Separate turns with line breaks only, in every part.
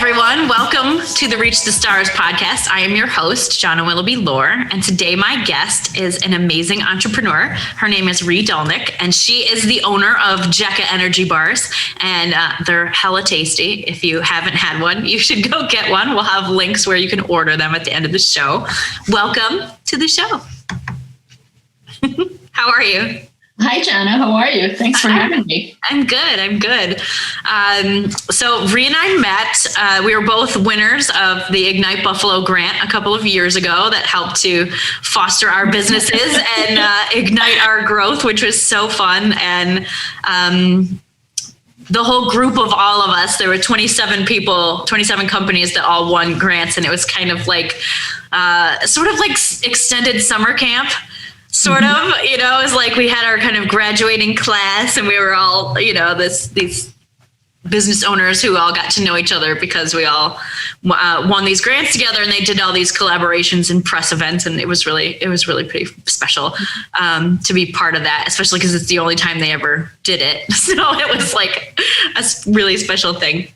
everyone. Welcome to the Reach the Stars podcast. I am your host, Jana Willoughby-Lore, and today my guest is an amazing entrepreneur. Her name is Ree Dolnick, and she is the owner of JECA Energy Bars, and they're hella tasty. If you haven't had one, you should go get one. We'll have links where you can order them at the end of the show. Welcome to the show. How are you?
Hi, Jana. How are you? Thanks for having me.
I'm good. So Ree and I met. We were both winners of the Ignite Buffalo grant a couple of years ago that helped to foster our businesses and ignite our growth, which was so fun. And the whole group of all of us, there were 27 people, 27 companies that all won grants. And it was kind of like, sort of like extended summer camp. Sort of, it was like we had our kind of graduating class and we were all, these business owners who all got to know each other because we all won these grants together, and they did all these collaborations and press events. And it was really pretty special to be part of that, especially because it's the only time they ever did it. So it was like a really special thing.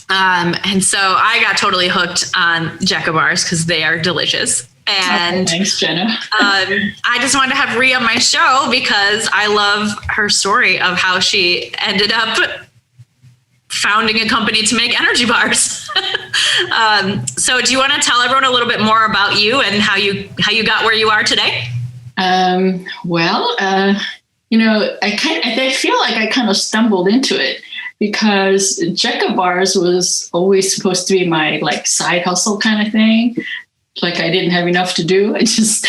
And so I got totally hooked on JECA Bars because they are delicious. And
thanks, Jenna.
I just wanted to have Ree on my show because I love her story of how she ended up founding a company to make energy bars. So do you want to tell everyone a little bit more about you and how you got where you are today?
I feel like I kind of stumbled into it because JECA Bars was always supposed to be my side hustle kind of thing. Like I didn't have enough to do. I just,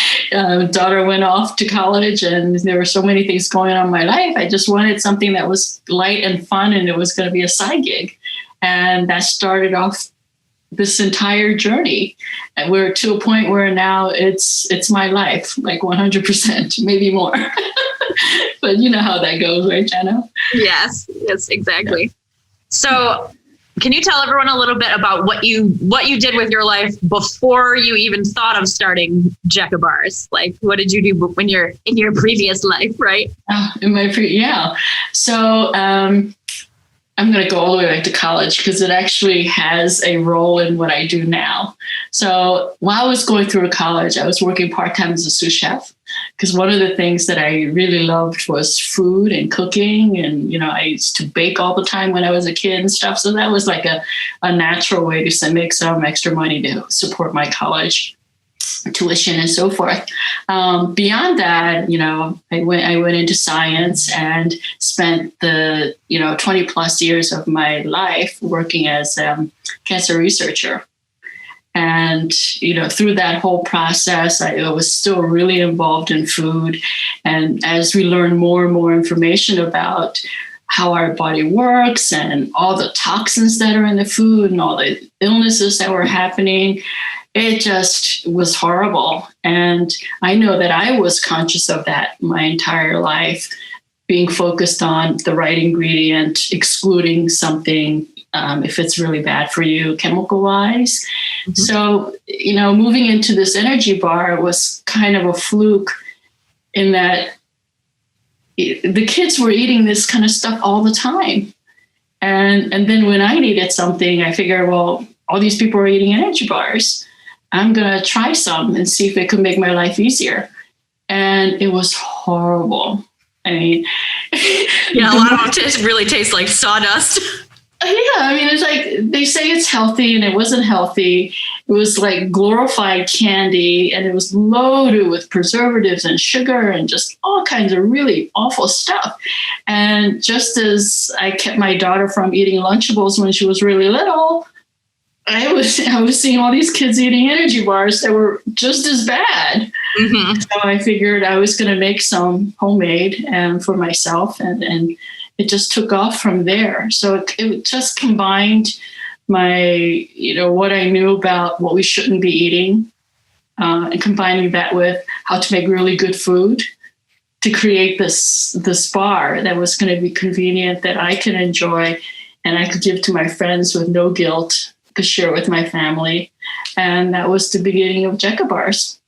daughter went off to college and there were so many things going on in my life. I just wanted something that was light and fun, and it was going to be a side gig. And that started off this entire journey. And we're to a point where now it's my life, like 100%, maybe more. But you know how that goes, right, Jana?
Yes, exactly. So can you tell everyone a little bit about what you did with your life before you even thought of starting JECA Bars? Like, what did you do when you're in your previous life, right?
So I'm going to go all the way back to college because it actually has a role in what I do now. So while I was going through college, I was working part-time as a sous chef because one of the things that I really loved was food and cooking. And, I used to bake all the time when I was a kid and stuff. So that was like a natural way to make some extra money to support my college tuition and so forth. Beyond that, I went into science and spent the 20 plus years of my life working as a cancer researcher. And through that whole process, I was still really involved in food. And as we learn more and more information about how our body works and all the toxins that are in the food and all the illnesses that were happening, it just was horrible. And I know that I was conscious of that my entire life, being focused on the right ingredient, excluding something if it's really bad for you chemical-wise. Mm-hmm. So, moving into this energy bar was kind of a fluke in that the kids were eating this kind of stuff all the time. And then when I needed something, I figured, well, all these people are eating energy bars. I'm going to try some and see if it could make my life easier. And it was horrible. I mean,
a lot of them really taste like sawdust.
It's like they say it's healthy and it wasn't healthy. It was like glorified candy and it was loaded with preservatives and sugar and just all kinds of really awful stuff. And just as I kept my daughter from eating Lunchables when she was really little, I was seeing all these kids eating energy bars that were just as bad. Mm-hmm. So I figured I was going to make some homemade and for myself, and it just took off from there. So it just combined my, what I knew about what we shouldn't be eating, and combining that with how to make really good food to create this bar that was going to be convenient, that I can enjoy and I could give to my friends with no guilt, could share with my family. And that was the beginning of JECA Bars.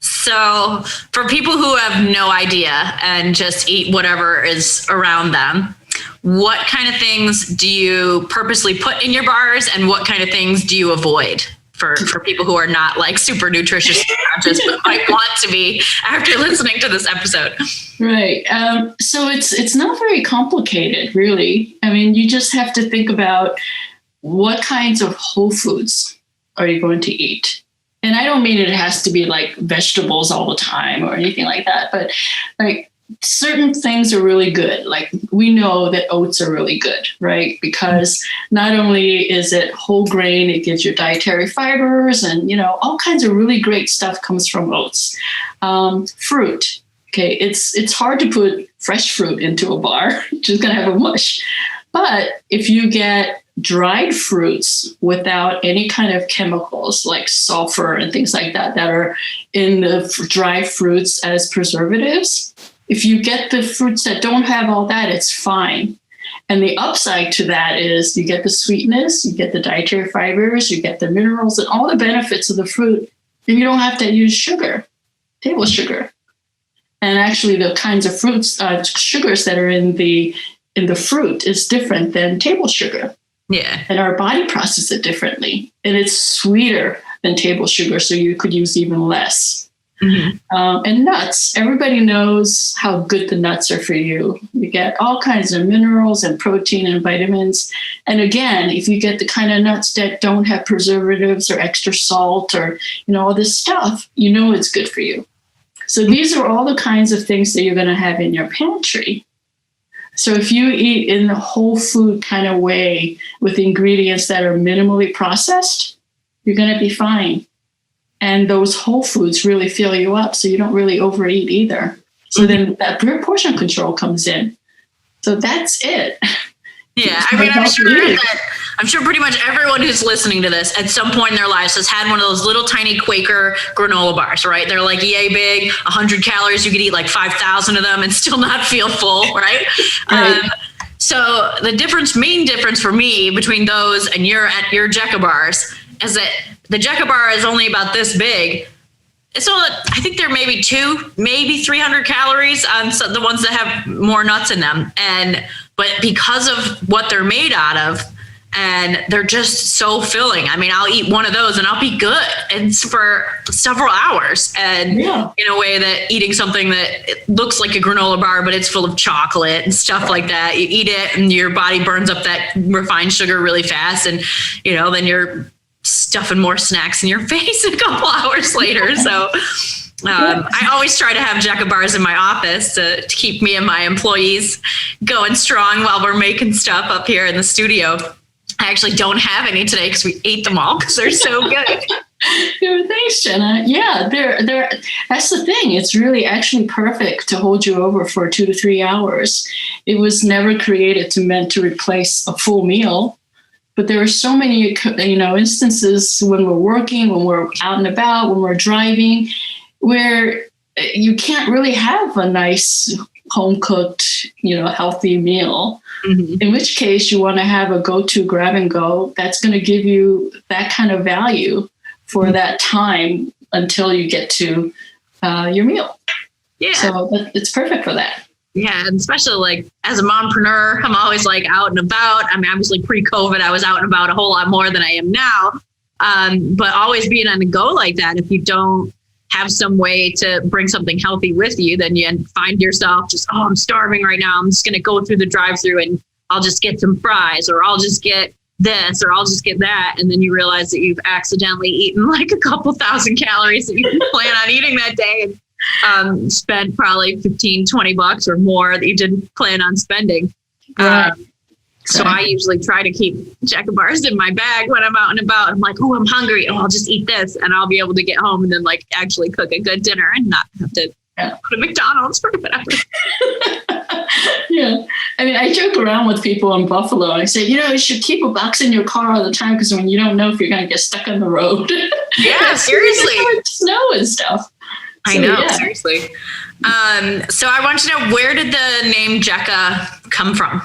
So for people who have no idea and just eat whatever is around them, what kind of things do you purposely put in your bars, and what kind of things do you avoid for people who are not like super nutritious conscious but might want to be after listening to this episode?
Right. So it's not very complicated, really. I mean, you just have to think about what kinds of whole foods are you going to eat. And I don't mean it has to be like vegetables all the time or anything like that, but like certain things are really good. Like we know that oats are really good, right? Because not only is it whole grain, it gives you dietary fibers and, you know, all kinds of really great stuff comes from oats. Fruit. Okay, it's hard to put fresh fruit into a bar. You're just going to have a mush. But if you get dried fruits without any kind of chemicals like sulfur and things like that that are in the dried fruits as preservatives, if you get the fruits that don't have all that, it's fine. And the upside to that is you get the sweetness, you get the dietary fibers, you get the minerals and all the benefits of the fruit. And you don't have to use sugar, table sugar. And actually the kinds of fruits, sugars that are in the fruit is different than table sugar.
Yeah.
And our body processes it differently. And it's sweeter than table sugar, so you could use even less. Mm-hmm. And nuts. Everybody knows how good the nuts are for you. You get all kinds of minerals and protein and vitamins. And again, if you get the kind of nuts that don't have preservatives or extra salt or, you know, all this stuff, you know it's good for you. So these are all the kinds of things that you're going to have in your pantry. So if you eat in the whole food kind of way with ingredients that are minimally processed, you're going to be fine. And those whole foods really fill you up, so you don't really overeat either. So then that portion control comes in. So that's it.
Yeah, I mean, I'm sure pretty much everyone who's listening to this at some point in their lives has had one of those little tiny Quaker granola bars, right? They're like yay big, 100 calories. You could eat like 5,000 of them and still not feel full, right?
Right.
So the main difference for me between those and your JECA bars is that the JECA bar is only about this big. So I think there may be 300 calories on the ones that have more nuts in them. But because of what they're made out of, and they're just so filling. I mean, I'll eat one of those and I'll be good. It's for several hours. And in a way that eating something that it looks like a granola bar, but it's full of chocolate and stuff like that. You eat it and your body burns up that refined sugar really fast. And, you know, then you're stuffing more snacks in your face a couple hours later. So I always try to have JECA bars in my office to keep me and my employees going strong while we're making stuff up here in the studio. I actually don't have any today because we ate them all because they're so good.
Yeah, thanks, Jana. Yeah, they're that's the thing. It's really actually perfect to hold you over for 2 to 3 hours. It was never created meant to replace a full meal. But there are so many, instances when we're working, when we're out and about, when we're driving, where you can't really have a nice home-cooked, healthy meal. Mm-hmm. In which case you want to have a go-to grab and go that's going to give you that kind of value for that time until you get to your meal. Yeah. So it's perfect for that.
Yeah, and especially like as a mompreneur, I'm always like out and about. I mean, obviously pre-COVID, I was out and about a whole lot more than I am now. But always being on the go like that, if you don't have some way to bring something healthy with you, then you find yourself just, I'm starving right now. I'm just going to go through the drive-thru and I'll just get some fries, or I'll just get this, or I'll just get that. And then you realize that you've accidentally eaten like a couple thousand calories that you didn't plan on eating that day. And spent probably $15-20 or more that you didn't plan on spending. So I usually try to keep JECA bars in my bag when I'm out and about. I'm like, I'm hungry. I'll just eat this, and I'll be able to get home and then like actually cook a good dinner and not have to go to McDonald's or whatever.
Yeah. I mean, I joke around with people in Buffalo. I say, you should keep a box in your car all the time because when you don't know if you're going to get stuck on the road.
Yeah, seriously.
Snow and stuff.
I know, seriously. So I want to know, where did the name JECA come from?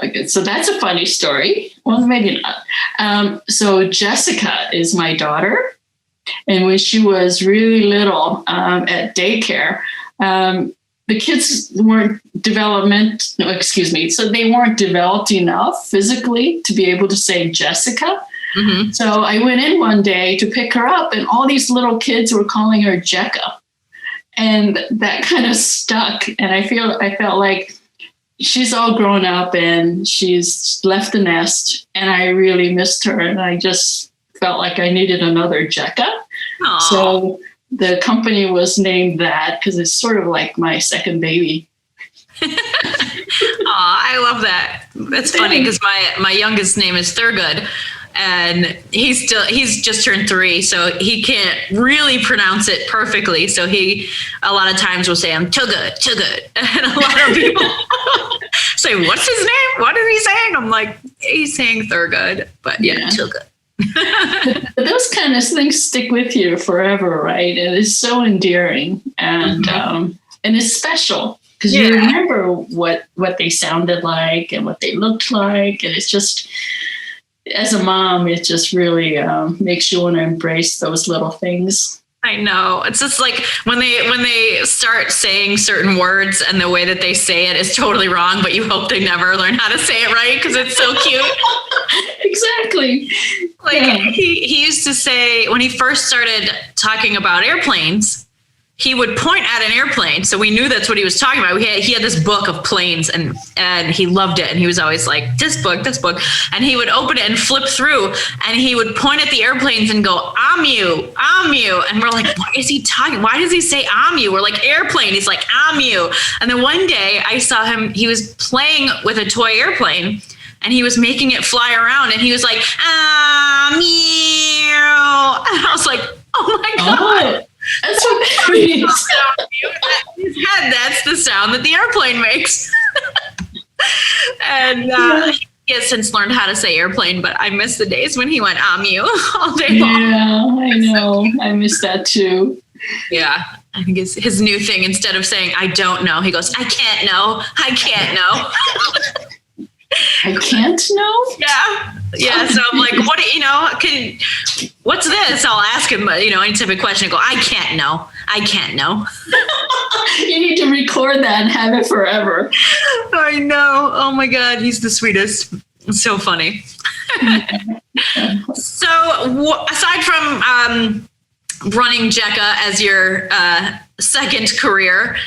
Okay, so that's a funny story. Well, maybe not. So Jessica is my daughter. And when she was really little at daycare, the kids weren't so they weren't developed enough physically to be able to say Jessica.
Mm-hmm.
So I went in one day to pick her up, and all these little kids were calling her JECA. And that kind of stuck. And I felt like she's all grown up and she's left the nest, and I really missed her. And I just felt like I needed another JECA.
Aww.
So the company was named that because it's sort of like my second baby.
I love that. That's funny because my youngest name is Thurgood, and he's just turned 3, so he can't really pronounce it perfectly. So he a lot of times will say, "I'm too good," and a lot of people say, "What's his name? What is he saying?" I'm like, "He's saying Thurgood," but yeah, too good.
But those kind of things stick with you forever, right? And it's so endearing, and and it's special because you remember what they sounded like and what they looked like, and it's just, as a mom, it just really makes you want to embrace those little things.
I know. It's just like when they start saying certain words and the way that they say it is totally wrong, but you hope they never learn how to say it right because it's so cute.
Exactly.
He used to say when he first started talking about airplanes, he would point at an airplane. So we knew that's what he was talking about. He had this book of planes and he loved it. And he was always like, this book. And he would open it and flip through and he would point at the airplanes and go, "Amu." And we're like, what is he talking? Why does he say Amu? We're like, airplane. He's like, Amu. And then one day I saw him, he was playing with a toy airplane and he was making it fly around and he was like, Amu. And I was like, oh my God.
That's what that means.
His head, that's the sound that the airplane makes. And he has since learned how to say airplane, but I miss the days when he went Amu all day long.
Yeah, I know. I miss that too.
Yeah. I think it's his new thing. Instead of saying, "I don't know," he goes, "I can't know. I can't know."
I can't know?
Yeah. So I'm like, what's this? I'll ask him, any type of question. I go, I can't know.
You need to record that and have it forever.
I know. Oh my God. He's the sweetest. It's so funny. So aside from running JECA as your second career,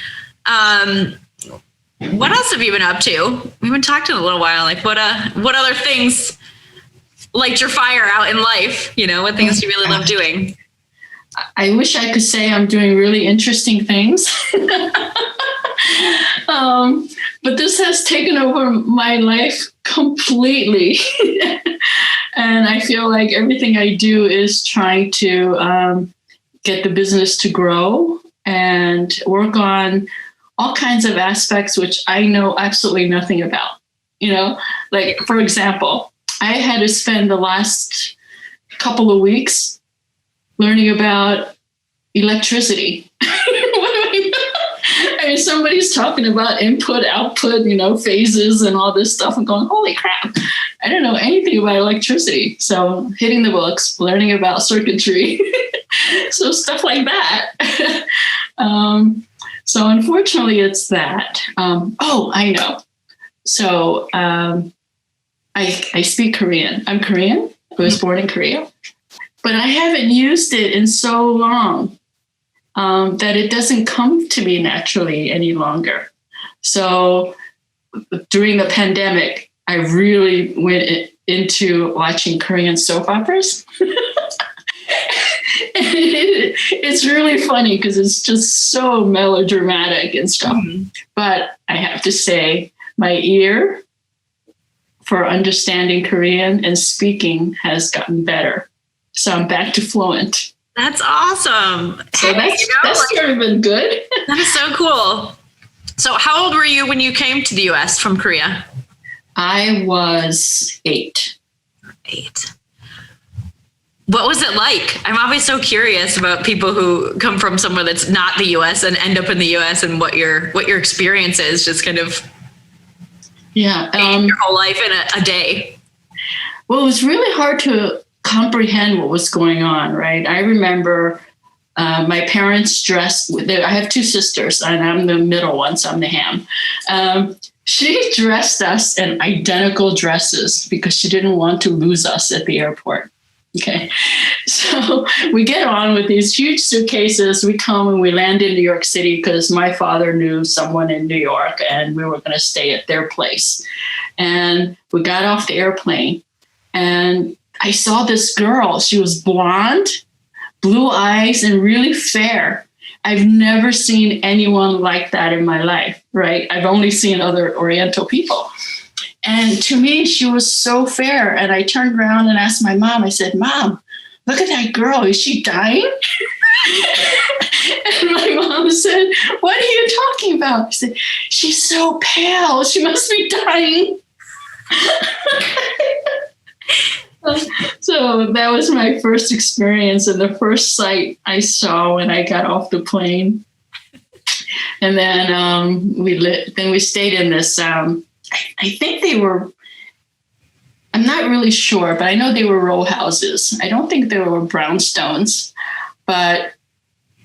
what else have you been up to? We've been talking a little while. Like what other things light your fire out in life? What things do you really love doing?
I wish I could say I'm doing really interesting things. But this has taken over my life completely. And I feel like everything I do is trying to get the business to grow and work on all kinds of aspects which I know absolutely nothing about. Like, for example, I had to spend the last couple of weeks learning about electricity. I mean, somebody's talking about input, output, phases and all this stuff. I'm going, holy crap, I don't know anything about electricity. So hitting the books, learning about circuitry, so stuff like that. So unfortunately, it's that. I know. So I speak Korean. I'm Korean. I was born in Korea. But I haven't used it in so long that it doesn't come to me naturally any longer. So during the pandemic, I really went into watching Korean soap operas. It's really funny because it's just so melodramatic and stuff. Mm-hmm. But I have to say, my ear for understanding Korean and speaking has gotten better. So I'm back to fluent.
That's awesome.
So that's sort of been good.
That is so cool. So how old were you when you came to the U.S. from Korea?
I was 8.
8. What was it like? I'm always so curious about people who come from somewhere that's not the U.S. and end up in the U.S. and what your experience is, just kind of your whole life in a day. Well,
it was really hard to comprehend what was going on, right? I remember My parents dressed, I have two sisters, and I'm the middle one, so I'm the ham. She dressed us in identical dresses because she didn't want to lose us at the airport. Okay. So we get on with these huge suitcases. We come and we land in New York City because my father knew someone in New York and we were going to stay at their place. And we got off the airplane and I saw this girl. She was blonde, blue eyes, and really fair. I've never seen anyone like that in my life, right? I've only seen other Oriental people. And to me, she was so fair. And I turned around and asked my mom, I said, Mom, look at that girl. Is she dying? And my mom said, what are you talking about? I said, she's so pale. She must be dying. So that was my first experience and the first sight I saw when I got off the plane. And then we stayed in this, I think they were, I'm not really sure, but I know they were row houses. I don't think they were brownstones, but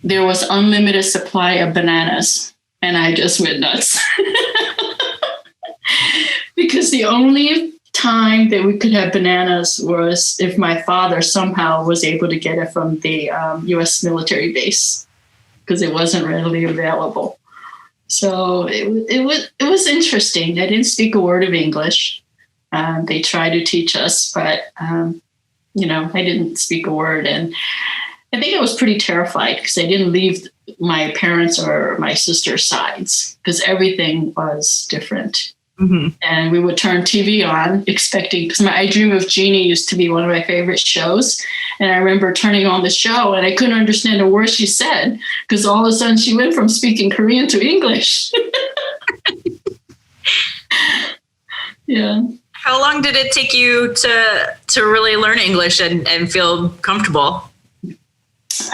there was unlimited supply of bananas. And I just went nuts. Because the only time that we could have bananas was if my father somehow was able to get it from the U.S. military base, because it wasn't readily available. So it was interesting. I didn't speak a word of English. They tried to teach us, but I didn't speak a word. And I think I was pretty terrified because I didn't leave my parents or my sister's sides because everything was different. Mm-hmm. And we would turn TV on expecting, because I Dream of Jeannie used to be one of my favorite shows. And I remember turning on the show and I couldn't understand a word she said because all of a sudden she went from speaking Korean to English. Yeah.
How long did it take you to really learn English and feel comfortable?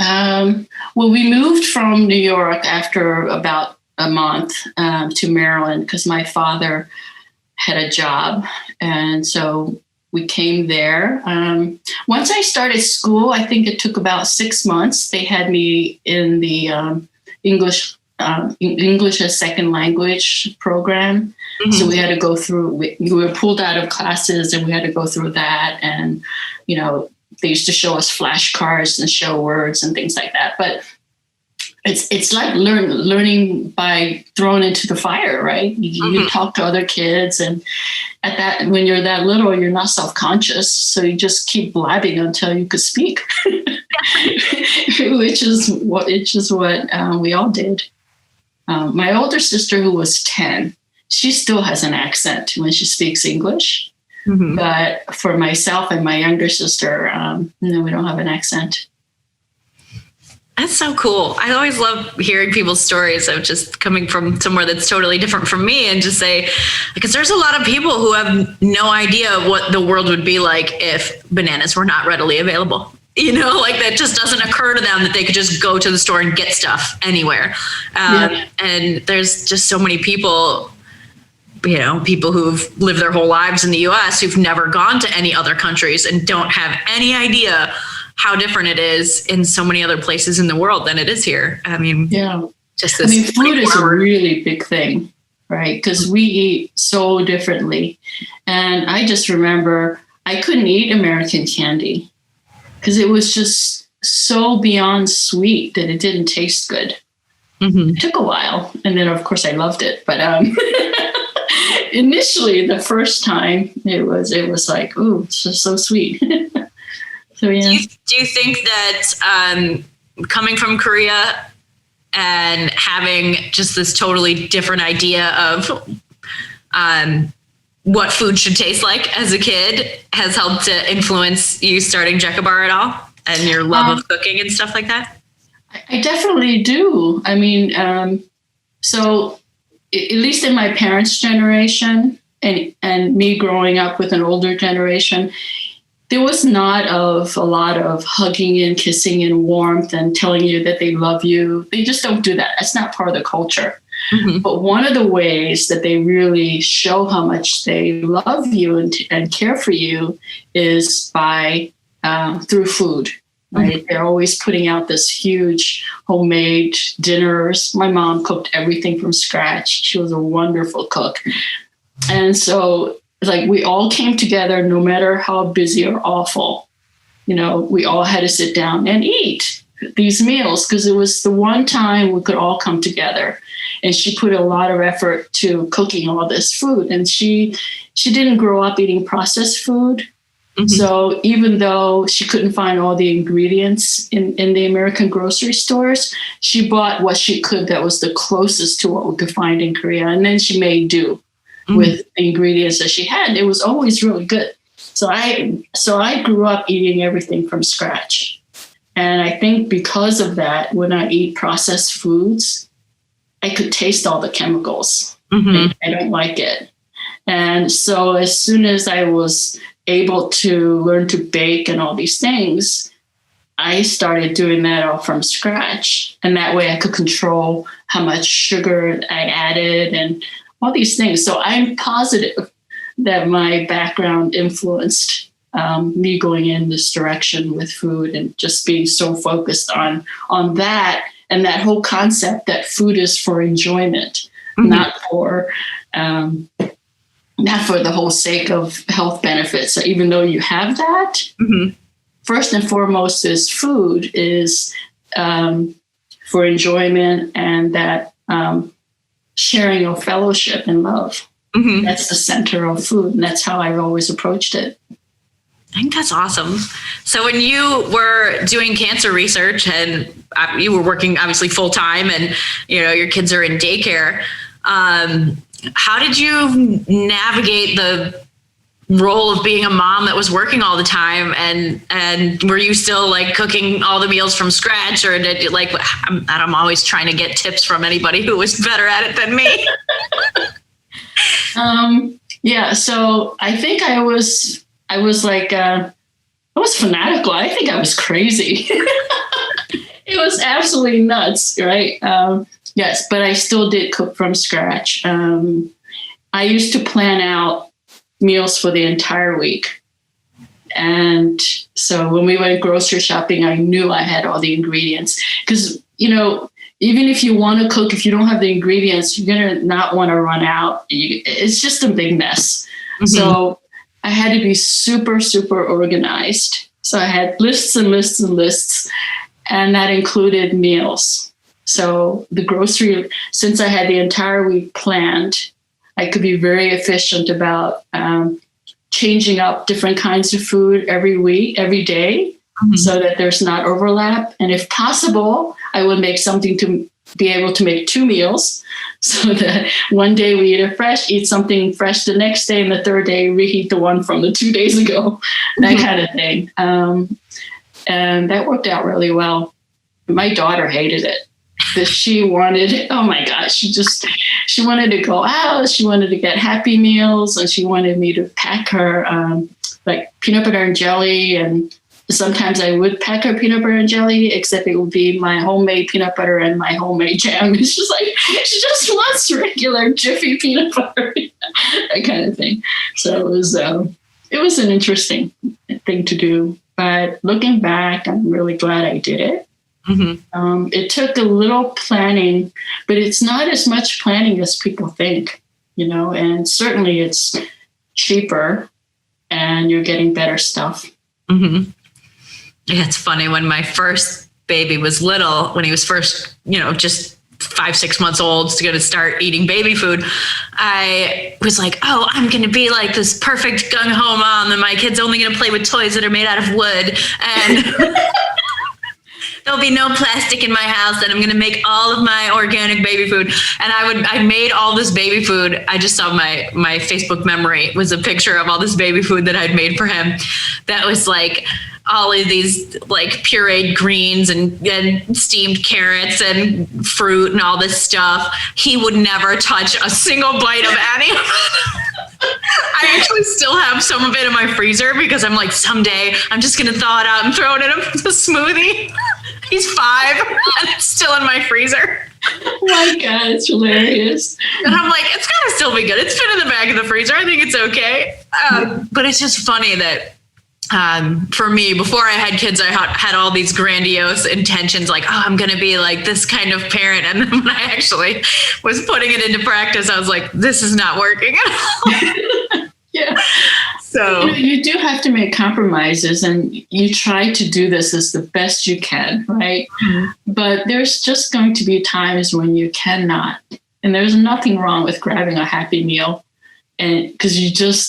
Well, we moved from New York after about a month to Maryland because my father had a job. And so we came there. Once I started school, I think it took about 6 months. They had me in the English as second language program. Mm-hmm. So we had to go through, we were pulled out of classes and we had to go through that. And, they used to show us flashcards and show words and things like that. But it's like learning by thrown into the fire, right? You talk to other kids, and when you're that little, you're not self-conscious, so you just keep blabbing until you could speak, which is what we all did. My older sister, who was 10, she still has an accent when she speaks English. Mm-hmm. But for myself and my younger sister, no, we don't have an accent.
That's so cool. I always love hearing people's stories of just coming from somewhere that's totally different from me, and just say, because there's a lot of people who have no idea what the world would be like if bananas were not readily available. That just doesn't occur to them that they could just go to the store and get stuff anywhere. And there's just so many people who've lived their whole lives in the US who've never gone to any other countries and don't have any idea how different it is in so many other places in the world than it is here. Food
is a really big thing, right? Because we eat so differently. And I just remember I couldn't eat American candy because it was just so beyond sweet that it didn't taste good. Mm-hmm. It took a while. And then, of course, I loved it. But initially, the first time, it was like, ooh, it's just so sweet. So, yeah.
Do you think that coming from Korea and having just this totally different idea of what food should taste like as a kid has helped to influence you starting JECA Bar at all, and your love of cooking and stuff like that?
I definitely do. So at least in my parents' generation and me growing up with an older generation, there was not a lot of hugging and kissing and warmth and telling you that they love you. They just don't do that. That's not part of the culture. Mm-hmm. But one of the ways that they really show how much they love you and care for you is by through food. right? They're always putting out this huge homemade dinners. My mom cooked everything from scratch. She was a wonderful cook. And so like we all came together, no matter how busy or awful, we all had to sit down and eat these meals because it was the one time we could all come together. And she put a lot of effort to cooking all this food. And she didn't grow up eating processed food. Mm-hmm. So even though she couldn't find all the ingredients in the American grocery stores, she bought what she could that was the closest to what we could find in Korea. And then she made do with the ingredients that she had. It was always really good. So I grew up eating everything from scratch. And I think because of that, when I eat processed foods, I could taste all the chemicals. Mm-hmm. I don't like it. And so as soon as I was able to learn to bake and all these things, I started doing that all from scratch. And that way I could control how much sugar I added and all these things. So I'm positive that my background influenced me going in this direction with food and just being so focused on that and that whole concept that food is for enjoyment, not for the whole sake of health benefits. So even though you have that, first and foremost is food is for enjoyment and that sharing of fellowship and love. Mm-hmm. That's the center of food. And that's how I've always approached it.
I think that's awesome. So when you were doing cancer research and you were working obviously full time and, your kids are in daycare, how did you navigate the role of being a mom that was working all the time? And were you still like cooking all the meals from scratch, or did you I'm always trying to get tips from anybody who was better at it than me.
Yeah. So I think I was fanatical. I think I was crazy. It was absolutely nuts. Right. Yes, but I still did cook from scratch. I used to plan out meals for the entire week. And so when we went grocery shopping, I knew I had all the ingredients because, even if you want to cook, if you don't have the ingredients, you're going to not want to run out. It's just a big mess. Mm-hmm. So I had to be super, super organized. So I had lists and lists and lists, and that included meals. So since I had the entire week planned, I could be very efficient about changing up different kinds of food every week, every day, so that there's not overlap. And if possible, I would make something to be able to make 2 meals so that one day we eat something fresh the next day, and the third day reheat the one from the 2 days ago, that kind of thing. And that worked out really well. My daughter hated it. That she wanted, oh my gosh, she wanted to go out. She wanted to get Happy Meals, and she wanted me to pack her like peanut butter and jelly. And sometimes I would pack her peanut butter and jelly, except it would be my homemade peanut butter and my homemade jam. It's just like, she just wants regular Jiffy peanut butter, that kind of thing. So it was an interesting thing to do. But looking back, I'm really glad I did it. Mm-hmm. It took a little planning, but it's not as much planning as people think, and certainly it's cheaper and you're getting better stuff. Mm-hmm.
Yeah, it's funny when my first baby was little, when he was first, just 5-6 months old, going to start eating baby food, I was like, oh, I'm going to be like this perfect gung-ho mom, and my kid's only going to play with toys that are made out of wood, and there'll be no plastic in my house, and I'm going to make all of my organic baby food. And I made all this baby food. I just saw my Facebook memory was a picture of all this baby food that I'd made for him. That was like all of these like pureed greens and steamed carrots and fruit and all this stuff. He would never touch a single bite of any of it. I actually still have some of it in my freezer because I'm like, someday I'm just going to thaw it out and throw it in a smoothie. He's 5 and it's still in my freezer.
Oh my God, it's hilarious.
And I'm like, it's gotta still be good. It's been in the back of the freezer. I think it's okay. But it's just funny that for me, before I had kids, I had all these grandiose intentions, like, oh, I'm going to be like this kind of parent. And then when I actually was putting it into practice, I was like, this is not working at all.
Yeah.
So
you do have to make compromises, and you try to do this as the best you can, right? Mm-hmm. But there's just going to be times when you cannot. And there's nothing wrong with grabbing a Happy Meal, and because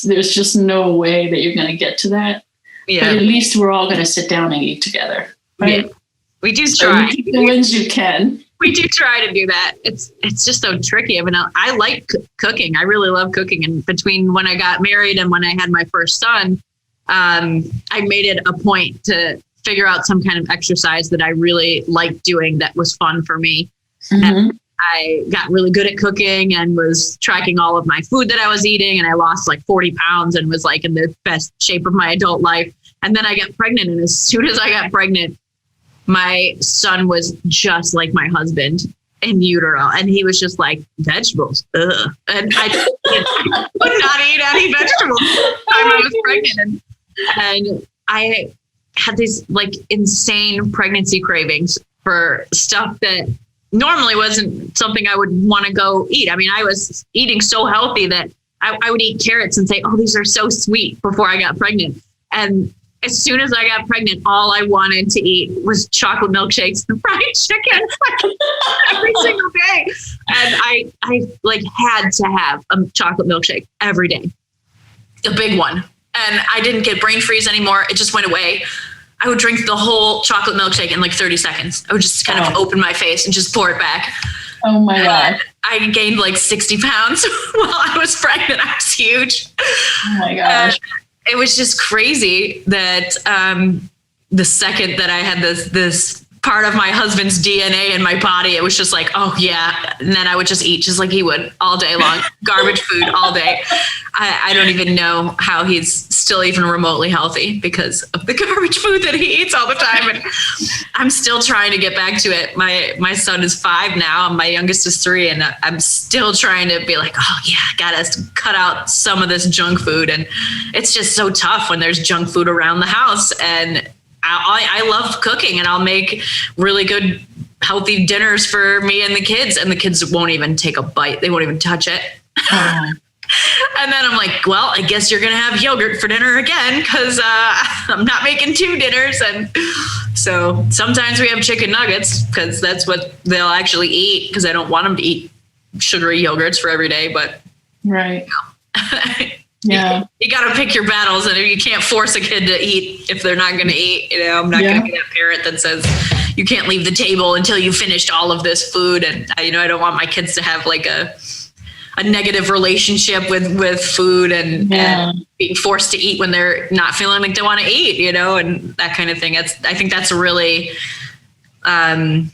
there's just no way that you're going to get to that. Yeah. But at least we're all going to sit down and eat together, right? Yeah.
We do try.
So the wins you can.
We do try to do that. It's just so tricky. I mean, I like cooking. I really love cooking. And between when I got married and when I had my first son, I made it a point to figure out some kind of exercise that I really liked doing that was fun for me. Mm-hmm. And I got really good at cooking and was tracking all of my food that I was eating. And I lost like 40 pounds and was like in the best shape of my adult life. And then I got pregnant. And as soon as I got pregnant, my son was just like my husband in utero. And he was just like, vegetables. Ugh. And I would not eat any vegetables the time I was pregnant. And I had these like insane pregnancy cravings for stuff that normally wasn't something I would want to go eat. I mean, I was eating so healthy that I would eat carrots and say, oh, these are so sweet before I got pregnant. And as soon as I got pregnant, all I wanted to eat was chocolate milkshakes and fried chicken every single day. And I like had to have a chocolate milkshake every day, a big one. And I didn't get brain freeze anymore. It just went away. I would drink the whole chocolate milkshake in like 30 seconds. I would just kind of open my face and just pour it back.
Oh my God.
I gained like 60 pounds while I was pregnant. I was huge.
Oh my gosh.
It was just crazy that the second that I had this part of my husband's DNA in my body, it was just like, oh yeah. And then I would just eat just like he would all day long, garbage food all day. I don't even know how he's still even remotely healthy because of the garbage food that he eats all the time. And I'm still trying to get back to it. My son is 5 now. And my youngest is 3. And I'm still trying to be like, oh yeah, I gotta cut out some of this junk food. And it's just so tough when there's junk food around the house. And I love cooking, and I'll make really good, healthy dinners for me and the kids won't even take a bite. They won't even touch it. Oh. And then I'm like, well, I guess you're going to have yogurt for dinner again because I'm not making 2 dinners. And so sometimes we have chicken nuggets because that's what they'll actually eat because I don't want them to eat sugary yogurts for every day. But
right. Yeah.
You got to pick your battles, and you can't force a kid to eat if they're not going to eat. You know, I'm not going to be that parent that says you can't leave the table until you finished all of this food. And I don't want my kids to have like a negative relationship with food and being forced to eat when they're not feeling like they want to eat, and that kind of thing. I think that's a really kind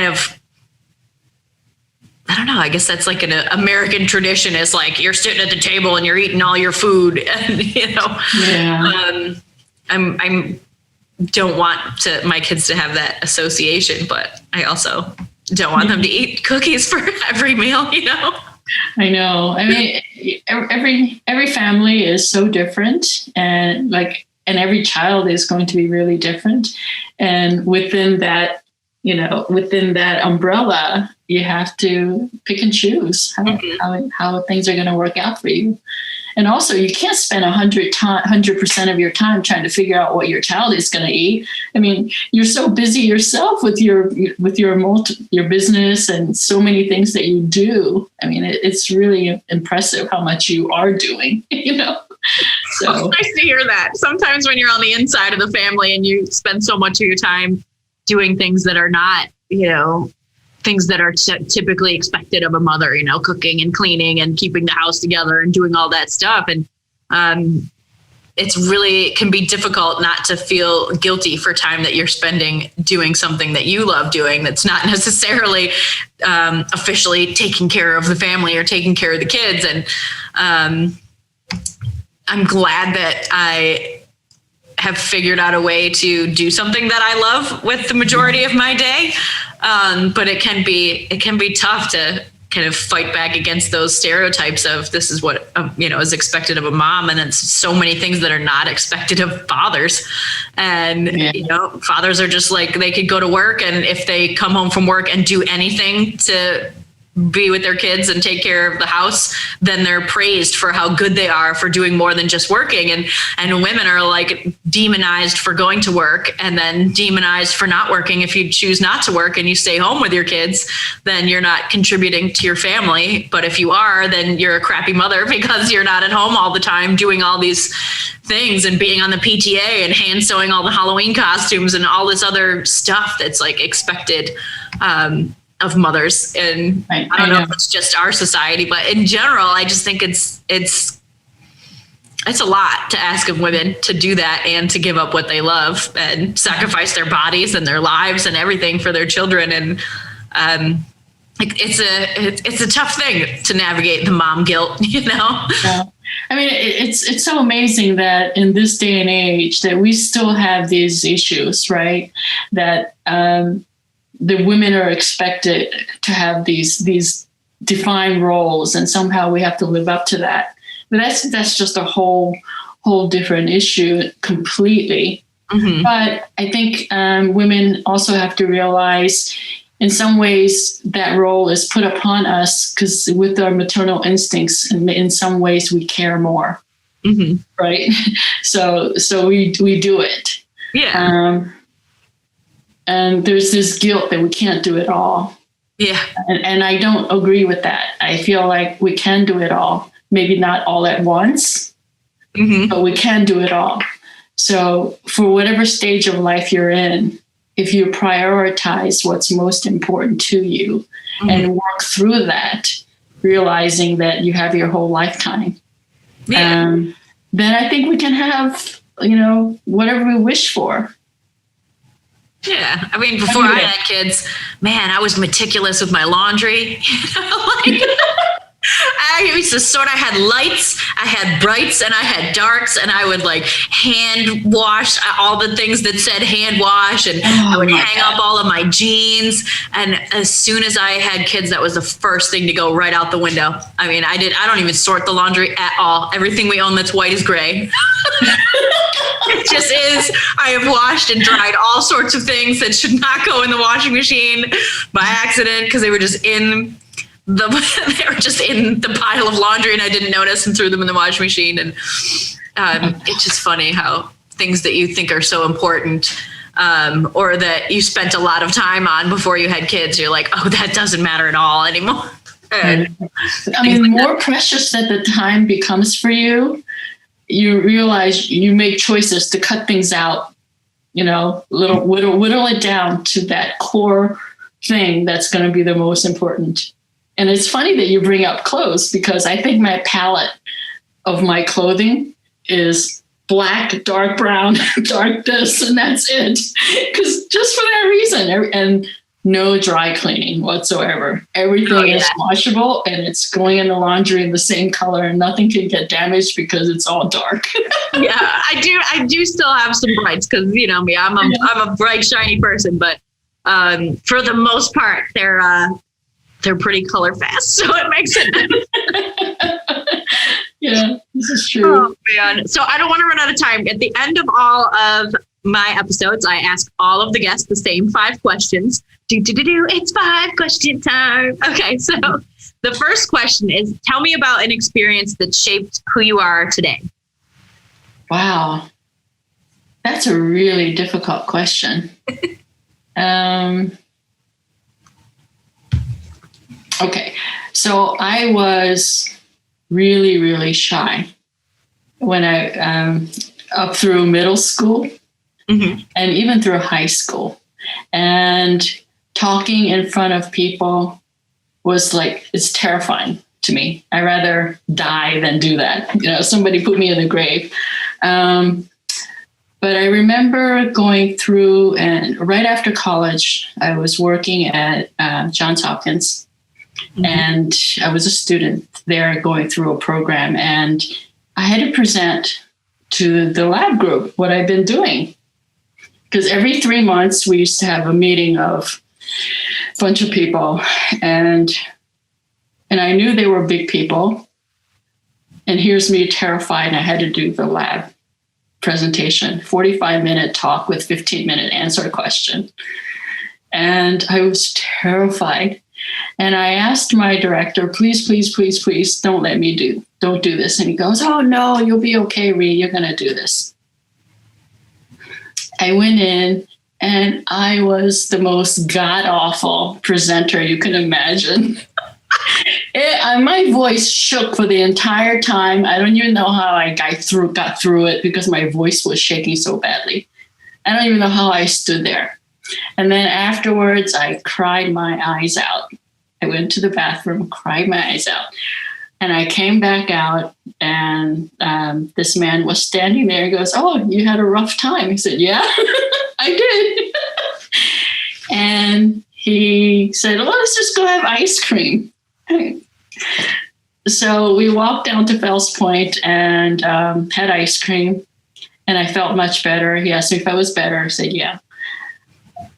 of, I don't know. I guess that's like an American tradition is like you're sitting at the table and you're eating all your food, and I don't want my kids to have that association, but I also don't want them to eat cookies for every meal.
I know. I mean, every family is so different, and every child is going to be really different, and within that umbrella, you have to pick and choose how things are going to work out for you. And also, you can't spend 100% of your time trying to figure out what your child is going to eat. I mean, you're so busy yourself with your business and so many things that you do. I mean, it's really impressive how much you are doing. So
it's nice to hear that. Sometimes when you're on the inside of the family and you spend so much of your time doing things that are not, things that are typically expected of a mother, cooking and cleaning and keeping the house together and doing all that stuff. And it can be difficult not to feel guilty for time that you're spending doing something that you love doing that's not necessarily officially taking care of the family or taking care of the kids. And I'm glad that I have figured out a way to do something that I love with the majority of my day. But it can be tough to kind of fight back against those stereotypes of this is what, is expected of a mom. And it's so many things that are not expected of fathers. And, fathers are just like, they could go to work, and if they come home from work and do anything to be with their kids and take care of the house, then they're praised for how good they are for doing more than just working. And women are like demonized for going to work, and then demonized for not working. If you choose not to work and you stay home with your kids, then you're not contributing to your family. But if you are, then you're a crappy mother because you're not at home all the time doing all these things and being on the PTA and hand sewing all the Halloween costumes and all this other stuff that's like expected of mothers. And I don't know if it's just our society, but in general, I just think it's a lot to ask of women to do that and to give up what they love and sacrifice their bodies and their lives and everything for their children. And it's a tough thing to navigate the mom guilt, Yeah.
I mean, it's so amazing that in this day and age that we still have these issues, right? That the women are expected to have these defined roles, and somehow we have to live up to that. But that's just a whole different issue completely. Mm-hmm. But I think women also have to realize, in some ways, that role is put upon us because with our maternal instincts, and in some ways, we care more, mm-hmm. right? So we do it.
Yeah.
And there's this guilt that we can't do it all.
Yeah.
And I don't agree with that. I feel like we can do it all. Maybe not all at once, mm-hmm. but we can do it all. So for whatever stage of life you're in, if you prioritize what's most important to you, mm-hmm. and work through that, realizing that you have your whole lifetime, then I think we can have, whatever we wish for.
Yeah. I mean, before I had kids, man, I was meticulous with my laundry. I used to sort. I had lights, I had brights, and I had darks, and I would like hand wash all the things that said hand wash, and I would hang up all of my jeans. And as soon as I had kids, that was the first thing to go right out the window. I mean, I don't even sort the laundry at all. Everything we own that's white is gray. It just is. I have washed and dried all sorts of things that should not go in the washing machine by accident because they were just in the pile of laundry and I didn't notice and threw them in the washing machine. And it's just funny how things that you think are so important or that you spent a lot of time on before you had kids, you're like, oh, that doesn't matter at all anymore.
I mean, the more precious that the time becomes for you, you realize you make choices to cut things out, whittle it down to that core thing that's going to be the most important. And it's funny that you bring up clothes because I think my palette of my clothing is black, dark brown, dark this, and that's it. Because just for that reason, and no dry cleaning whatsoever. Everything is washable and it's going in the laundry in the same color and nothing can get damaged because it's all dark.
Yeah, I do still have some brights because me, I'm a bright, shiny person, but for the most part, they're pretty color fast, so it makes it.
Yeah, this is true.
Oh, man. So I don't want to run out of time. At the end of all of my episodes, I ask all of the guests the same 5 questions. It's 5 question time. Okay, so the first question is, tell me about an experience that shaped who you are today.
Wow. That's a really difficult question. Okay, so I was really, really shy when I up through middle school, mm-hmm. and even through high school. And talking in front of people was like, it's terrifying to me. I'd rather die than do that. Somebody put me in the grave. But I remember going through, and right after college, I was working at Johns Hopkins. Mm-hmm. And I was a student there going through a program, and I had to present to the lab group what I've been doing. Because every 3 months we used to have a meeting of a bunch of people, and And I knew they were big people. And here's me terrified. I had to do the lab presentation, 45-minute talk with 15-minute answer question. And I was terrified. And I asked my director, please, please, please, please don't do this. And he goes, oh no, you'll be okay, Ree, you're going to do this. I went in and I was the most god-awful presenter you can imagine. My voice shook for the entire time. I don't even know how I got through it because my voice was shaking so badly. I don't even know how I stood there. And then afterwards, I cried my eyes out. I went to the bathroom, cried my eyes out. And I came back out, and this man was standing there. He goes, oh, you had a rough time. He said, yeah, I did. And he said, well, let's just go have ice cream. So we walked down to Fells Point and had ice cream, and I felt much better. He asked me if I was better. I said, yeah.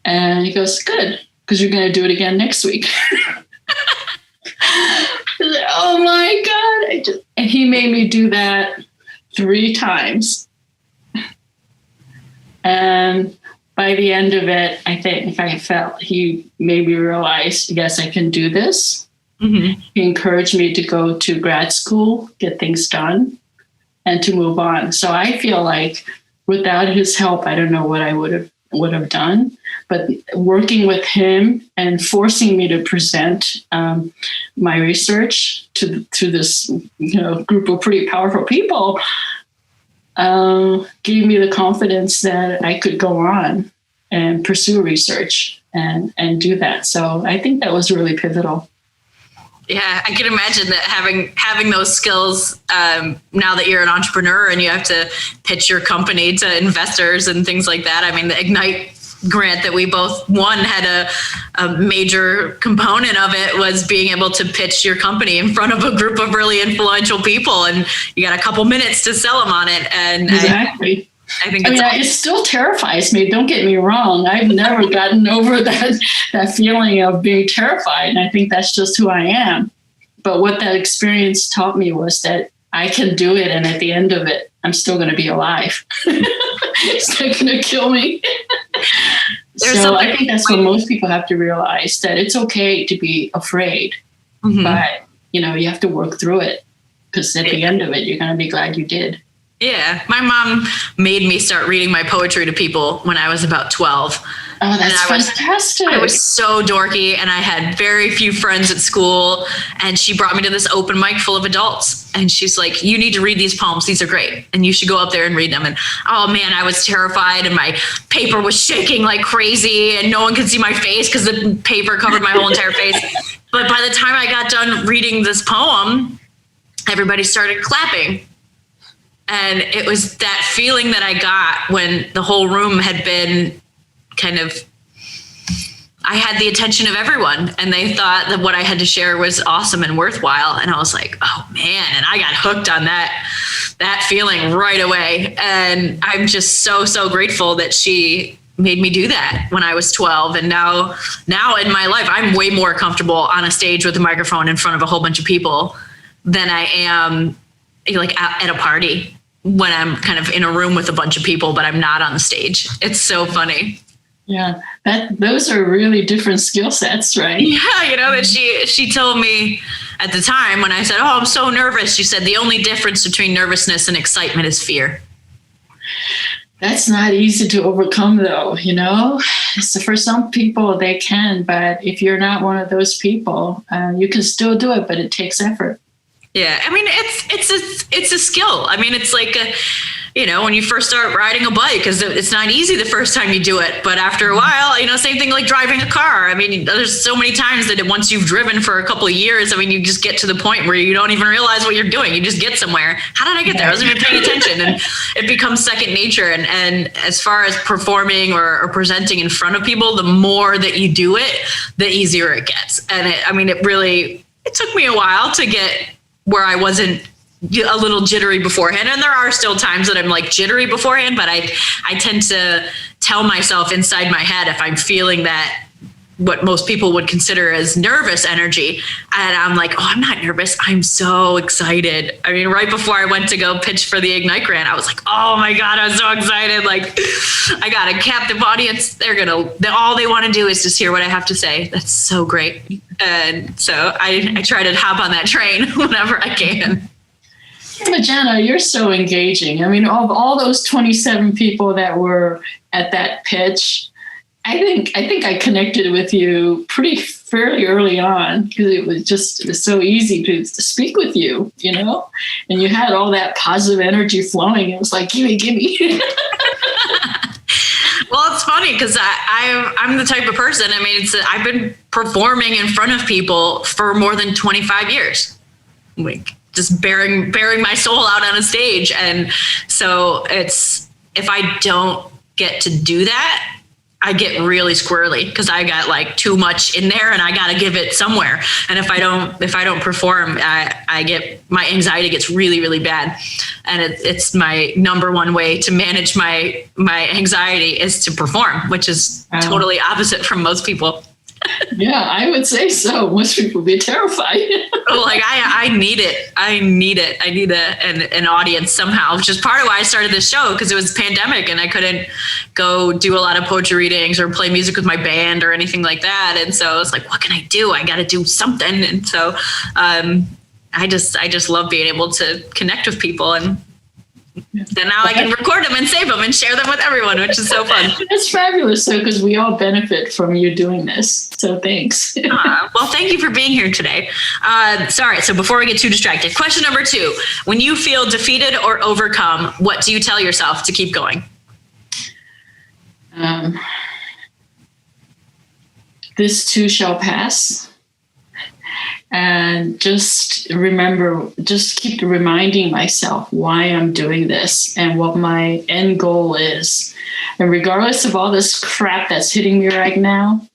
And he goes, good, because you're going to do it again next week. Said, oh my God. And he made me do that 3 times. And by the end of it, I think I felt he made me realize, yes, I can do this. Mm-hmm. He encouraged me to go to grad school, get things done, and to move on. So I feel like without his help, I don't know what I would have done. But working with him and forcing me to present my research to this group of pretty powerful people gave me the confidence that I could go on and pursue research and do that. So I think that was really pivotal.
Yeah, I can imagine that having those skills now that you're an entrepreneur and you have to pitch your company to investors and things like that. I mean, the Ignite grant that we both won had a major component of it was being able to pitch your company in front of a group of really influential people, and you got a couple minutes to sell them on it. And
exactly.
I think
it still terrifies me. Don't get me wrong. I've never gotten over that feeling of being terrified. And I think that's just who I am. But what that experience taught me was that I can do it. And at the end of it, I'm still going to be alive. It's not going to kill me. So I think that's what most people have to realize, that it's okay to be afraid, mm-hmm. but you have to work through it, because at the end of it, you're going to be glad you did.
Yeah. My mom made me start reading my poetry to people when I was about 12.
Oh, that's fantastic.
I was so dorky, and I had very few friends at school. And she brought me to this open mic full of adults. And she's like, you need to read these poems. These are great. And you should go up there and read them. And oh man, I was terrified, and my paper was shaking like crazy, and no one could see my face because the paper covered my whole entire face. But by the time I got done reading this poem, everybody started clapping. And it was that feeling that I got when the whole room had been I had the attention of everyone, and they thought that what I had to share was awesome and worthwhile. And I was like, oh man, and I got hooked on that feeling right away. And I'm just so grateful that she made me do that when I was 12. And now in my life, I'm way more comfortable on a stage with a microphone in front of a whole bunch of people than I am like at a party when I'm kind of in a room with a bunch of people, but I'm not on the stage. It's so funny.
Yeah, those are really different skill sets, right?
Yeah, that she told me at the time when I said, oh, I'm so nervous. She said, the only difference between nervousness and excitement is fear.
That's not easy to overcome, though, So for some people, they can. But if you're not one of those people, you can still do it, but it takes effort.
Yeah, I mean, it's a skill. I mean, it's like when you first start riding a bike, because it's not easy the first time you do it, but after a while, same thing like driving a car. I mean, there's so many times that once you've driven for a couple of years, I mean, you just get to the point where you don't even realize what you're doing. You just get somewhere. How did I get there? I wasn't even paying attention, and it becomes second nature. And as far as performing or presenting in front of people, the more that you do it, the easier it gets. And it took me a while to get where I wasn't a little jittery beforehand. And there are still times that I'm like jittery beforehand, but I tend to tell myself inside my head, if I'm feeling that what most people would consider as nervous energy. And I'm like, oh, I'm not nervous. I'm so excited. I mean, right before I went to go pitch for the Ignite grant, I was like, oh my God, I'm so excited. Like, I got a captive audience. All they want to do is just hear what I have to say. That's so great. And so I try to hop on that train whenever I can.
But Jana, you're so engaging. I mean, of all those 27 people that were at that pitch, I think I connected with you fairly early on because it was so easy to speak with you, and you had all that positive energy flowing. It was like, gimme.
Well, it's funny because I'm the type of person. I mean, I've been performing in front of people for more than 25 years, like just bearing my soul out on a stage. And so if I don't get to do that, I get really squirrely because I got like too much in there and I got to give it somewhere. And if I don't perform, my anxiety gets really, really bad. And it's my number one way to manage my anxiety is to perform, which is totally opposite from most people.
Yeah, I would say so. Most people would be terrified.
Like I need it. I need an audience somehow, which is part of why I started this show, because it was pandemic and I couldn't go do a lot of poetry readings or play music with my band or anything like that. And so it's like, what can I do? I got to do something. And so I just love being able to connect with people, and then now I can record them and save them and share them with everyone, which is so fun.
That's fabulous. So, because we all benefit from you doing this. So thanks.
Well, thank you for being here today. Sorry. So before we get too distracted, question number 2, when you feel defeated or overcome, what do you tell yourself to keep going?
This too shall pass. And just keep reminding myself why I'm doing this and what my end goal is. And regardless of all this crap that's hitting me right now,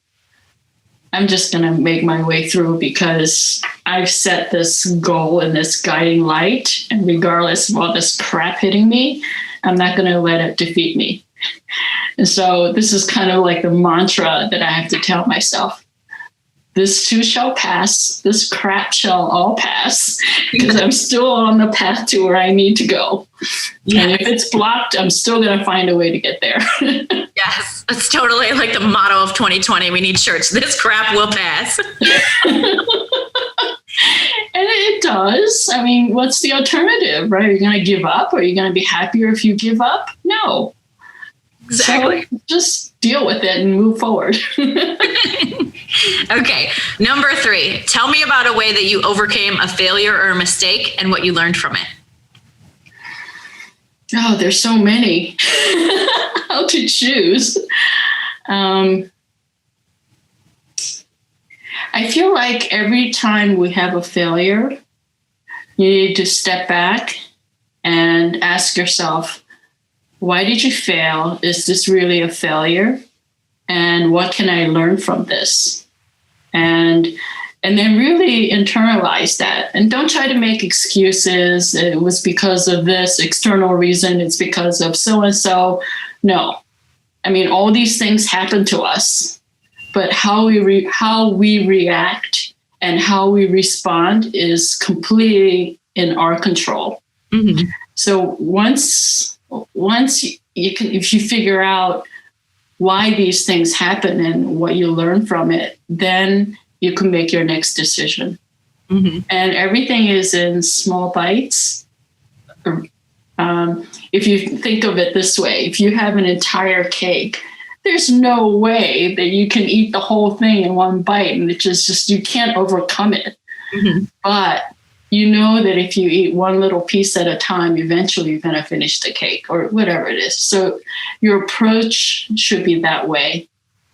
I'm just going to make my way through because I've set this goal and this guiding light. And regardless of all this crap hitting me, I'm not going to let it defeat me. And so this is kind of like the mantra that I have to tell myself. This too shall pass. This crap shall all pass, because I'm still on the path to where I need to go. Yes. And if it's blocked, I'm still going to find a way to get there.
Yes, it's totally like the motto of 2020. We need shirts. This crap will pass.
And it does. I mean, what's the alternative, right? Are you going to give up? Are you going to be happier if you give up? No.
Exactly.
So just deal with it and move forward.
Okay. Number 3, tell me about a way that you overcame a failure or a mistake and what you learned from it.
Oh, there's so many. How to choose. I feel like every time we have a failure, you need to step back and ask yourself, why did you fail? Is this really a failure? And what can I learn from this? And then really internalize that. And don't try to make excuses. It was because of this external reason. It's because of so-and-so. No. I mean, all these things happen to us. But how we react and how we respond is completely in our control. Mm-hmm. So once you can, if you figure out why these things happen and what you learn from it, then you can make your next decision. Mm-hmm. And everything is in small bites. If you think of it this way, if you have an entire cake, there's no way that you can eat the whole thing in one bite, and it's just you can't overcome it. Mm-hmm. But you know that if you eat one little piece at a time, eventually you're going to finish the cake or whatever it is. So your approach should be that way.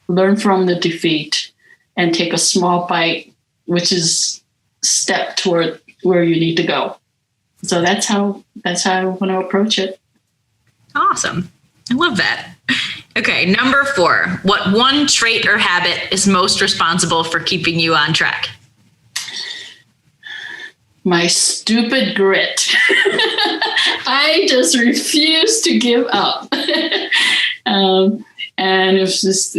Learn from the defeat and take a small bite, which is step toward where you need to go. So that's how I want to approach it.
Awesome. I love that. Okay, number 4. What one trait or habit is most responsible for keeping you on track?
My stupid grit. I just refuse to give up. And it's just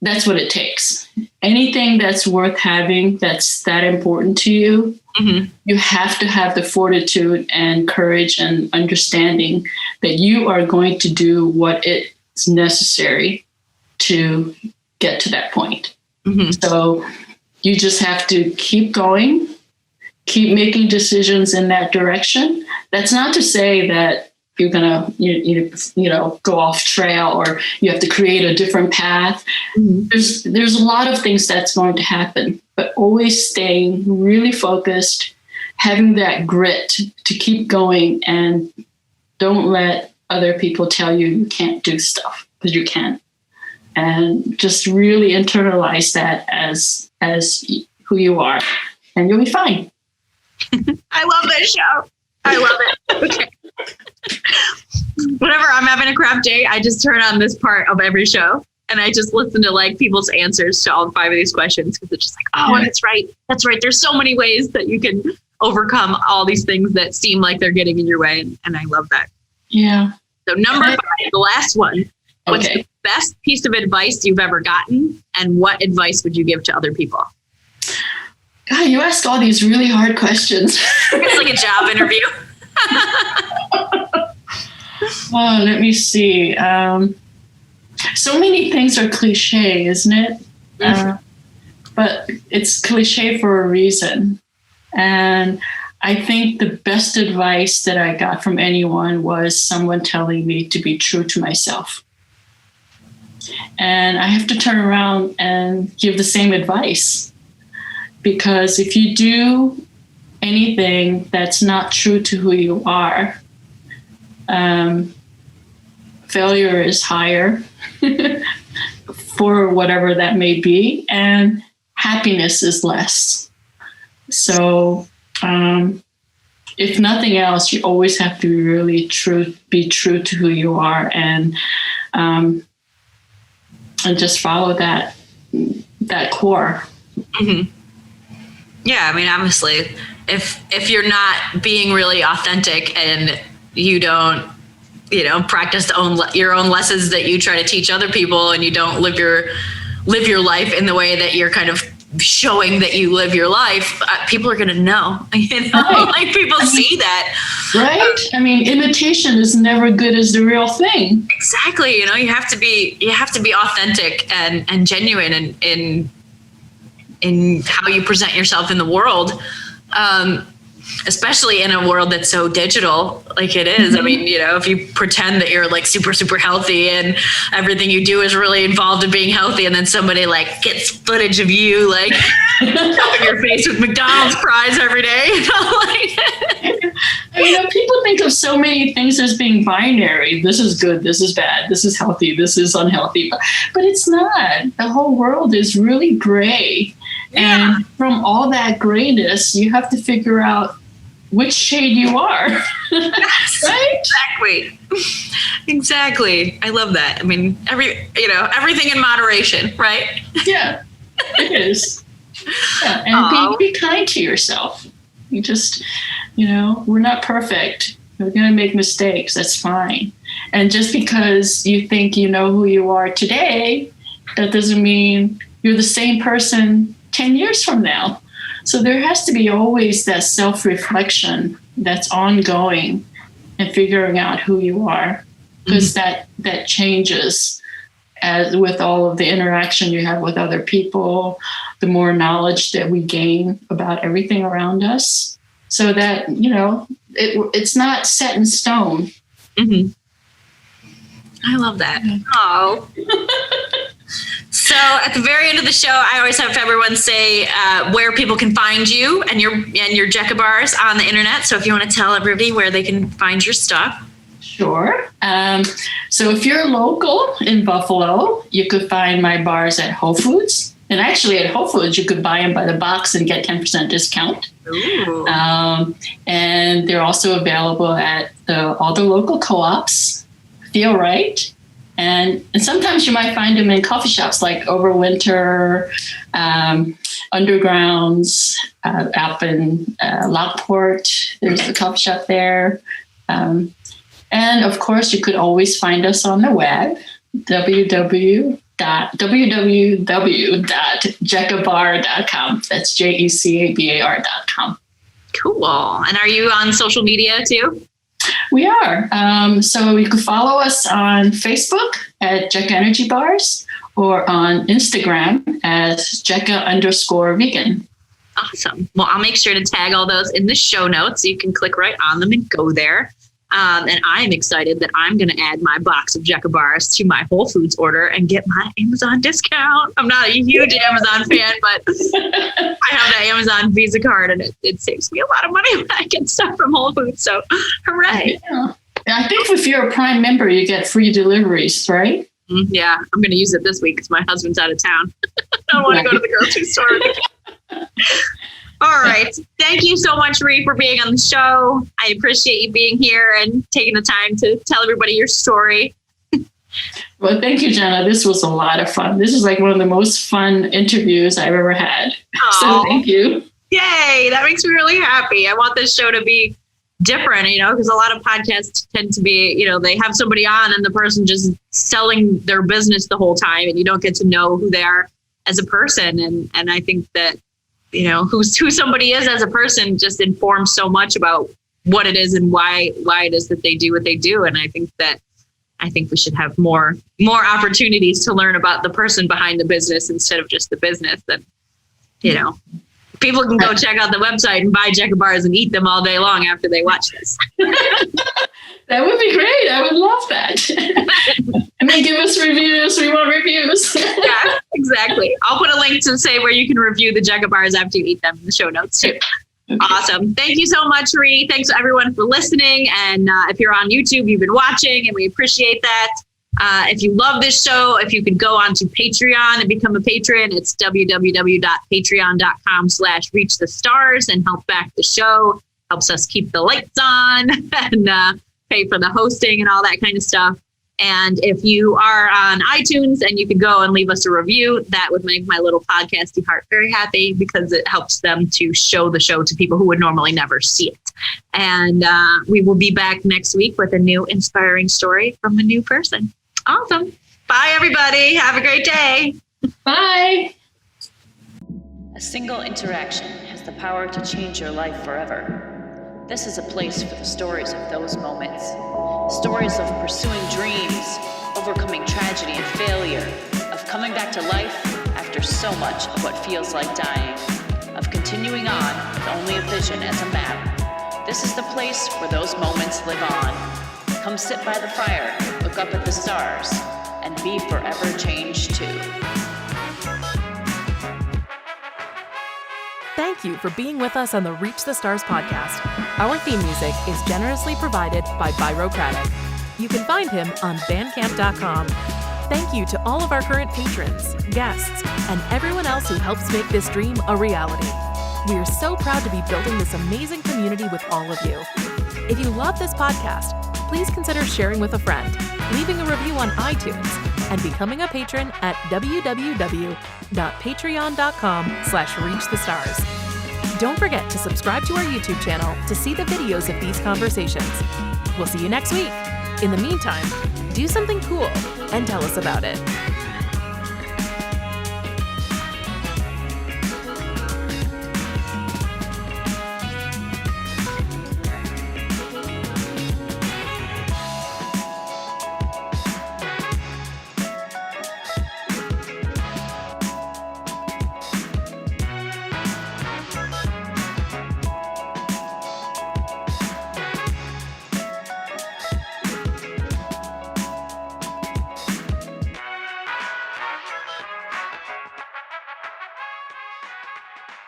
that's what it takes. Anything that's worth having, that's that important to you, you have to have the fortitude and courage and understanding that you are going to do what is necessary to get to that point. So you just have to keep going, keep making decisions in that direction. That's not to say that you're gonna, go off trail or you have to create a different path. There's a lot of things that's going to happen, but always staying really focused, having that grit to keep going, and don't let other people tell you can't do stuff, because you can. And just really internalize that as who you are, and you'll be fine.
I love this show. I love it. Okay. Whenever I'm having a crap day, I just turn on this part of every show and I just listen to like people's answers to all 5 of these questions, because it's just like, oh, that's right. That's right. There's so many ways that you can overcome all these things that seem like they're getting in your way. And I love that.
Yeah.
So number 5, the last one. What's the best piece of advice you've ever gotten, and what advice would you give to other people?
God, you ask all these really hard questions.
It's like a job interview.
Oh, let me see. So many things are cliche, isn't it? But it's cliche for a reason. And I think the best advice that I got from anyone was someone telling me to be true to myself. And I have to turn around and give the same advice. Because if you do anything that's not true to who you are, failure is higher for whatever that may be, and happiness is less. So if nothing else, you always have to be really be true to who you are, and just follow that core.
Yeah, I mean, obviously, if you're not being really authentic and you don't, practice your own lessons that you try to teach other people, and you don't live your life in the way that you're kind of showing that you live your life, people are going to know.
Right.
Like people see that,
right? I mean, imitation is never good as the real thing.
Exactly. You have to be authentic and genuine in how you present yourself in the world, especially in a world that's so digital like it is. I mean, if you pretend that you're like super, super healthy and everything you do is really involved in being healthy, and then somebody like gets footage of you like stuffing your face with McDonald's fries every day.
People think of so many things as being binary. This is good, this is bad, this is healthy, this is unhealthy. But it's not. The whole world is really gray. Yeah. And from all that grayness, you have to figure out which shade you are. Right?
Exactly. I love that. I mean, everything in moderation, right?
Yeah, it is. Yeah. And be kind to yourself. You just, we're not perfect. We're going to make mistakes. That's fine. And just because you think you know who you are today, that doesn't mean you're the same person 10 years from now. So there has to be always that self-reflection that's ongoing and figuring out who you are, because that changes as with all of the interaction you have with other people, the more knowledge that we gain about everything around us, so that, it's not set in stone.
I love that. Oh. So at the very end of the show, I always have everyone say where people can find you and your JECA bars on the internet. So if you want to tell everybody where they can find your stuff.
Sure. So if you're local in Buffalo, you could find my bars at Whole Foods. And actually at Whole Foods, you could buy them by the box and get 10% discount.
Ooh.
And they're also available at all the local co-ops. Feel Right. And sometimes you might find them in coffee shops like Overwinter, Undergrounds, up in Lockport. There's a coffee shop there. And of course, you could always find us on the web, www.jecahbars.com. www.jecabar.com. That's JECABAR.com.
Cool. And are you on social media too?
We are. So you can follow us on Facebook at JECA Energy Bars or on Instagram as JECA_vegan.
Awesome. Well, I'll make sure to tag all those in the show notes so you can click right on them and go there. And I'm excited that I'm going to add my box of JECA bars to my Whole Foods order and get my Amazon discount. I'm not a huge Amazon fan, but I have the Amazon Visa card and it saves me a lot of money when I get stuff from Whole Foods. So hooray.
Yeah. I think if you're a Prime member, you get free deliveries, right?
Yeah, I'm going to use it this week because my husband's out of town. I don't want to go to the grocery store. All right. Thank you so much, Ree, for being on the show. I appreciate you being here and taking the time to tell everybody your story.
Well, thank you, Jana. This was a lot of fun. This is like one of the most fun interviews I've ever had. Aww. So thank you.
Yay. That makes me really happy. I want this show to be different, because a lot of podcasts tend to be, they have somebody on and the person just selling their business the whole time and you don't get to know who they are as a person. And I think that, who somebody is as a person just informs so much about what it is and why it is that they do what they do. And I think we should have more opportunities to learn about the person behind the business instead of just the business. And, people can go check out the website and buy JECA bars and eat them all day long after they watch this.
That would be great. I would love that. And then give us reviews. We want reviews.
Yeah, exactly. I'll put a link to say where you can review the JECA bars after you eat them in the show notes too. Okay. Awesome. Thank you so much, Ree. Thanks everyone for listening. And if you're on YouTube, you've been watching and we appreciate that. If you love this show, if you could go onto Patreon and become a patron, it's www.patreon.com/reachthestars and help back the show. Helps us keep the lights on and pay for the hosting and all that kind of stuff. And if you are on iTunes and you could go and leave us a review, that would make my little podcasty heart very happy because it helps them to show the show to people who would normally never see it. And we will be back next week with a new inspiring story from a new person. Awesome. Bye, everybody. Have a great day.
Bye.
A single interaction has the power to change your life forever. This is a place for the stories of those moments. Stories of pursuing dreams, overcoming tragedy and failure, of coming back to life after so much of what feels like dying, of continuing on with only a vision as a map. This is the place where those moments live on. Come sit by the fire, look up at the stars, and be forever changed too.
Thank you for being with us on the Reach the Stars podcast. Our theme music is generously provided by Byrocratic. You can find him on bandcamp.com. Thank you to all of our current patrons, guests, and everyone else who helps make this dream a reality. We are so proud to be building this amazing community with all of you. If you love this podcast, please consider sharing with a friend, leaving a review on iTunes, and becoming a patron at www.patreon.com/reachthestars. Don't forget to subscribe to our YouTube channel to see the videos of these conversations. We'll see you next week. In the meantime, do something cool and tell us about it.